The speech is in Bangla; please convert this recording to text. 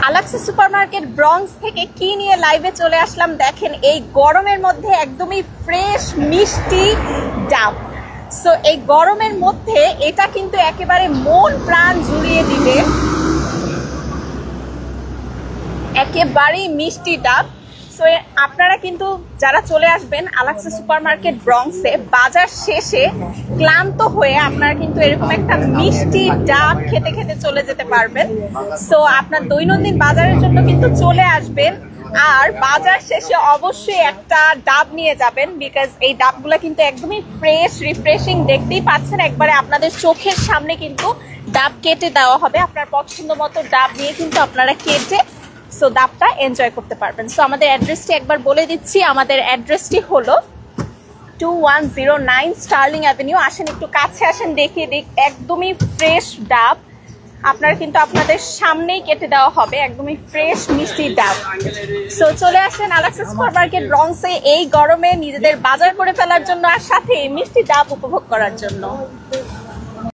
আলাক্সা সুপারমার্কেট ব্রঞ্জ থেকে কি নিয়ে লাইভে চলে আসলাম দেখেন, এই গরমের মধ্যে একদমই ফ্রেশ মিষ্টি ডাব। সো এই গরমের মধ্যে এটা কিন্তু একেবারে মন প্রাণ জুড়িয়ে দিবে, একেবারেই মিষ্টি ডাব। সো আপনারা কিন্তু যারা চলে আসবেন আলাক্সা সুপারমার্কেট ব্রঞ্জে, বাজার শেষে ক্লান্ত হয়ে আপনারা কিন্তু এরকম একটা মিষ্টি ডাব খেতে খেতে চলে যেতে পারবেন। সো আপনার দৈনন্দিন বাজারের জন্য কিন্তু চলে আসবেন, আর বাজার শেষে অবশ্যই একটা ডাব নিয়ে যাবেন, বিকজ এই ডাবগুলো কিন্তু একদমই ফ্রেশ রিফ্রেশিং। দেখতেই পাচ্ছেন একবারে আপনাদের চোখের সামনে কিন্তু ডাব কেটে দেওয়া হবে। আপনার পছন্দ মতো ডাব নিয়ে কিন্তু আপনারা কেটে সো ডাবটা এনজয় করতে পারবেন। সো আমাদের অ্যাড্রেসটি একবার বলে দিচ্ছি। আমাদের অ্যাড্রেসটি হলো 2109 স্টার্লিং অ্যাভিনিউ। আসেন একটু কাছে আসেন, দেখিয়ে দিক। একদমই ফ্রেশ ডাব আপনার কিন্তু আপনাদের সামনেই কেটে দেওয়া হবে, একদমই ফ্রেশ মিষ্টি ডাব। সো চলে আসেন আলাক্সা সুপারমার্কেট ব্রঞ্জে এই গরমে নিজেদের বাজার করে ফেলার জন্য, আর সাথে মিষ্টি ডাব উপভোগ করার জন্য।